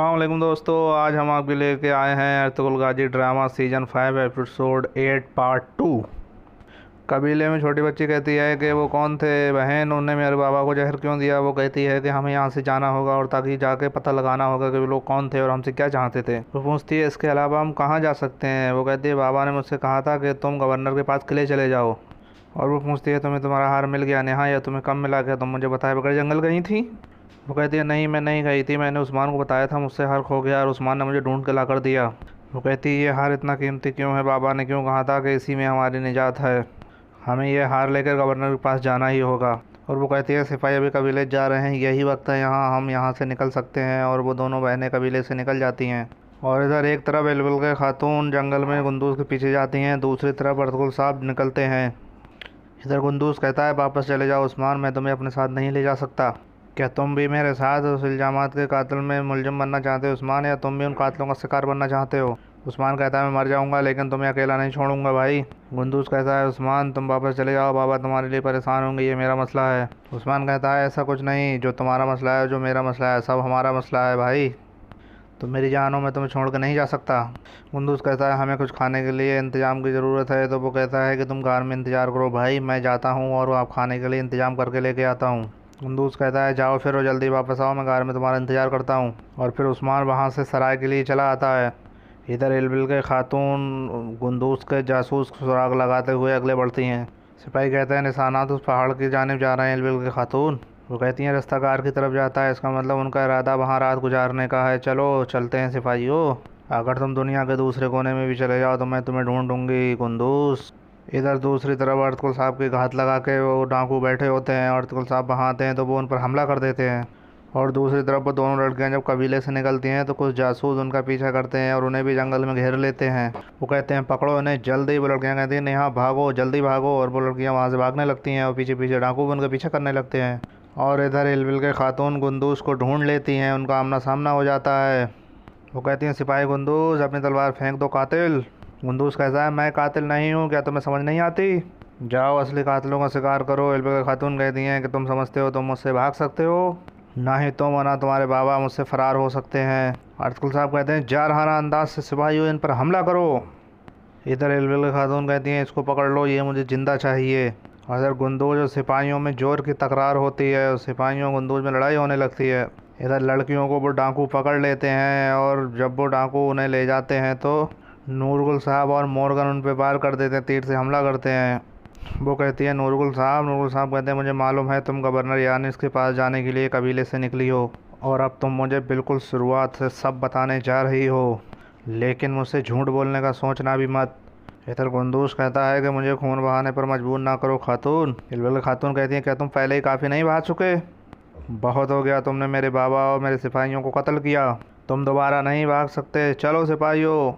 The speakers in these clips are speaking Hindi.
वालेकुम दोस्तों, आज हम आपके लेके आए हैं अर्तुगरुल गाजी ड्रामा सीजन 5 एपिसोड 8 पार्ट 2। कबीले में छोटी बच्ची कहती है कि वो कौन थे बहन, उन्होंने मेरे बाबा को जहर क्यों दिया। वो कहती है कि हमें यहाँ से जाना होगा और ताकि जाके पता लगाना होगा कि वो लोग कौन थे और हमसे क्या चाहते थे। वो पूछती है इसके अलावा हम कहाँ जा सकते हैं। वो कहती है बाबा ने मुझसे कहा था कि तुम गवर्नर के पास किले चले जाओ। और वो पूछती है तुम्हें तुम्हारा हार मिल गया नेहा, या तुम्हें कम मिला गया? तुम मुझे बताए बगैर जंगल गई थी। वो कहती है नहीं, मैं नहीं गई थी, मैंने उस्मान को बताया था मुझसे हार खो गया और उस्मान ने मुझे ढूंढ के ला कर दिया। वो कहती है ये हार इतना कीमती क्यों है? बाबा ने क्यों कहा था कि इसी में हमारी निजात है, हमें ये हार लेकर गवर्नर के पास जाना ही होगा। और वो कहती है सिपाही अभी कबीले जा रहे हैं, यही वक्त है यहाँ, हम यहाँ से निकल सकते हैं। और वो दोनों बहनें कबीले से निकल जाती हैं। और इधर एक तरफ एलबल के खातून जंगल में गुंदूस के पीछे जाती हैं, दूसरी तरफ अर्तुगरुल साहब निकलते हैं। इधर गुंदूस कहता है वापस चले जाओ उस्मान, मैं तुम्हें अपने साथ नहीं ले जा सकता। क्या तुम भी मेरे साथ उस इल्जामात के कातिल में मुलजिम बनना चाहते हो उस्मान, या तुम भी उन कातिलों का शिकार बनना चाहते हो? उस्मान कहता है मैं मर जाऊंगा लेकिन तुम्हें अकेला नहीं छोड़ूंगा भाई। गुंदूस कहता है उस्मान तुम वापस चले जाओ, बाबा तुम्हारे लिए परेशान होंगे, ये मेरा मसला है। उस्मान कहता है ऐसा कुछ नहीं, जो तुम्हारा मसला है जो मेरा मसला है सब हमारा मसला है भाई, तो मेरी जान हो मैं तुम्हें छोड़ कर नहीं जा सकता। गुंदूस कहता है हमें कुछ खाने के लिए इंतजाम की ज़रूरत है। तो वो कहता है कि तुम कार में इंतज़ार करो भाई, मैं जाता हूँ और आप खाने के लिए इंतजाम करके लेके आता हूँ। गुंदूस कहता है जाओ फिर और जल्दी वापस आओ, मैं कार में तुम्हारा इंतज़ार करता हूँ। और फिर उस्मान वहाँ से सराय के लिए चला आता है। इधर एलबिल के खातून गुंदूस के जासूस सुराग लगाते हुए अगले बढ़ती हैं। सिपाही कहते हैं निशानात उस पहाड़ की जानिब जा रहे हैं एलबिल के खातून। वो कहती हैं रास्ता कार की तरफ जाता है, इसका मतलब उनका इरादा वहाँ रात गुजारने का है। चलो चलते हैं सिपाहियों, अगर तुम दुनिया के दूसरे कोने में भी चले जाओ तो मैं तुम्हें ढूंढूंगी गुंदूस। इधर दूसरी तरफ अर्तुगरुल साहब के घात लगा के वो डाकू बैठे होते हैं और अर्तुगरुल साहब वहाँ आते हैं तो वो उन पर हमला कर देते हैं। और दूसरी तरफ वो दोनों लड़कियां जब कबीले से निकलती हैं तो कुछ जासूस उनका पीछा करते हैं और उन्हें भी जंगल में घेर लेते हैं। वो कहते हैं पकड़ो इन्हें जल्दी। वो लड़कियां कहती हैं नेहा भागो, जल्दी भागो। और वो लड़कियां वहाँ से भागने लगती हैं और पीछे पीछे डाकू भी उनका पीछा करने लगते हैं। और इधर एलबिल के खातून गुंदूस को ढूंढ लेती हैं, उनका आमना सामना हो जाता है। वो कहती हैं सिपाही गुंदूस अपनी तलवार फेंक दो कातिल। गुंदूस कहता है मैं कातिल नहीं हूँ, क्या तुम्हें समझ नहीं आती? जाओ असली कातिलों का शिकार करो। एलबिल के खातून कहती हैं कि तुम समझते हो तुम मुझसे भाग सकते हो, ना ही तुम और ना तुम्हारे बाबा मुझसे फरार हो सकते हैं। अर्तुगरुल साहब कहते हैं जारहाना अंदाज से सिपाहियों इन पर हमला करो। इधर एलबिल के खातून कहती हैं इसको पकड़ लो, ये मुझे जिंदा चाहिए। और इधर गुंदूज और सिपाहियों में जोर की तकरार होती है और सिपाहियों गुंदूज में लड़ाई होने लगती है। इधर लड़कियों को वो डाकू पकड़ लेते हैं और जब वो डाकू उन्हें ले जाते हैं तो नूरगुल साहब और मोर्गन उन पर वार कर देते हैं, तीर से हमला करते हैं। वो कहती है नूरगुल साहब कहते हैं मुझे मालूम है तुम गवर्नर यानिस के पास जाने के लिए कबीले से निकली हो और अब तुम मुझे बिल्कुल शुरुआत से सब बताने जा रही हो, लेकिन मुझसे झूठ बोलने का सोचना भी मत। इधर गुंदूस कहता है कि मुझे खून बहाने पर मजबूर ना करो खातून। एलबिल खातून कहती है क्या तुम पहले ही काफ़ी नहीं बहा चुके? बहुत हो गया, तुमने मेरे बाबा और मेरे सिपाहियों को कत्ल किया, तुम दोबारा नहीं भाग सकते, चलो सिपाहियों।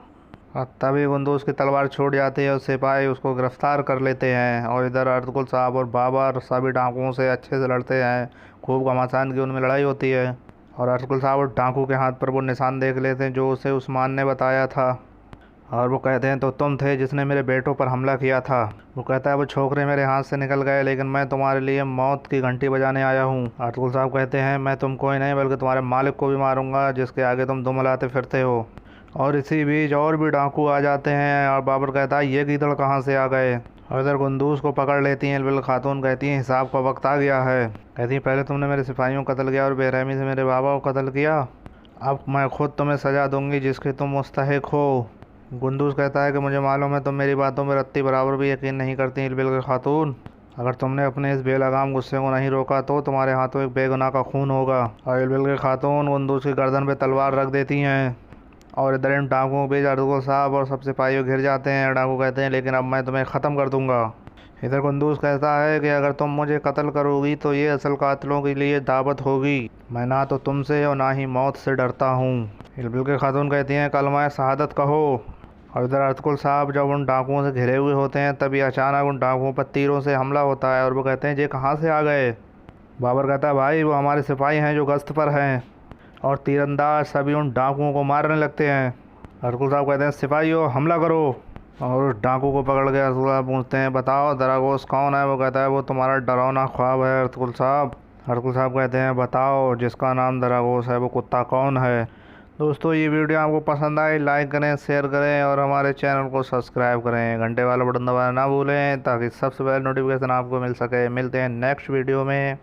और तभी गुंदूस की तलवार छूट जाती है और सिपाही उसको गिरफ्तार कर लेते हैं। और इधर अर्तुगरुल साहब और बाबा सभी डाकुओं से अच्छे से लड़ते हैं, खूब घमासान की उनमें लड़ाई होती है। और अर्तुगरुल साहब और डाकू के हाथ पर वो निशान देख लेते हैं जो उसे उस्मान ने बताया था। और वो कहते हैं तो तुम थे जिसने मेरे बेटों पर हमला किया था। वो कहता है वो छोकरे मेरे हाथ से निकल गए लेकिन मैं तुम्हारे लिए मौत की घंटी बजाने आया हूँ। अर्तुगरुल साहब कहते हैं मैं तुम कोई नहीं बल्कि तुम्हारे मालिक को भी मारूंगा जिसके आगे तुम दुम हिलाते फिरते हो। और इसी बीच और भी डाकू आ जाते हैं और बाबर कहता है ये गीदड़ कहाँ से आ गए। और इधर गुंदूस को पकड़ लेती हैं एलबिल खातून। कहती हैं हिसाब का वक्त आ गया है। कहती हैं पहले तुमने मेरे सिपाहियों को कत्ल किया और बेरहमी से मेरे बाबा को कत्ल किया, अब मैं खुद तुम्हें सज़ा दूंगी जिसके तुम मुस्तहिक हो। गुंदूस कहता है कि मुझे मालूम है तुम मेरी बातों में रत्ती बराबर भी यकीन नहीं करती एलबिल के खातून, अगर तुमने अपने इस बेलगाम गुस्से को नहीं रोका तो तुम्हारे हाथों एक बेगुनाह का खून होगा। और एलबिल के खातून गुंदूस की गर्दन पे तलवार रख देती हैं। और इधर इन डाकुओं के बीच अर्तुगरुल साहब और सब सिपाहियों घिर जाते हैं। डाकू कहते हैं लेकिन अब मैं तुम्हें ख़त्म कर दूंगा। इधर गुंदूस कहता है कि अगर तुम मुझे कत्ल करोगी तो ये असल कातिलों के लिए दावत होगी, मैं ना तो तुमसे और ना ही मौत से डरता हूँ। एलबिल के खातून कहती हैं कलमा शहादत कहो। और इधर अर्तुगरुल साहब जब उन डाकुओं से घिरे हुए होते हैं तभी अचानक उन डाकुओं पर तीरों से हमला होता है और वो कहते हैं ये कहाँ से आ गए। बाबर कहता है भाई वो हमारे सिपाही हैं जो गश्त पर हैं। और तीरंदाज सभी उन डाकुओं को मारने लगते हैं। अर्तुगरुल साहब कहते हैं सिपाहियों हमला करो। और उस डाकू को पकड़ के अर्तुगरुल साहब पूछते हैं बताओ दरागोस कौन है। वो कहता है वो तुम्हारा डरावना ख्वाब है अर्तुगरुल साहब। अर्तुगरुल साहब कहते हैं बताओ जिसका नाम दरागोस है वो कुत्ता कौन है। दोस्तों ये वीडियो आपको पसंद आए लाइक करें, शेयर करें और हमारे चैनल को सब्सक्राइब करें। घंटे वाला बटन दबाना ना भूलें ताकि सबसे पहले नोटिफिकेशन आपको मिल सके। मिलते हैं नेक्स्ट वीडियो में।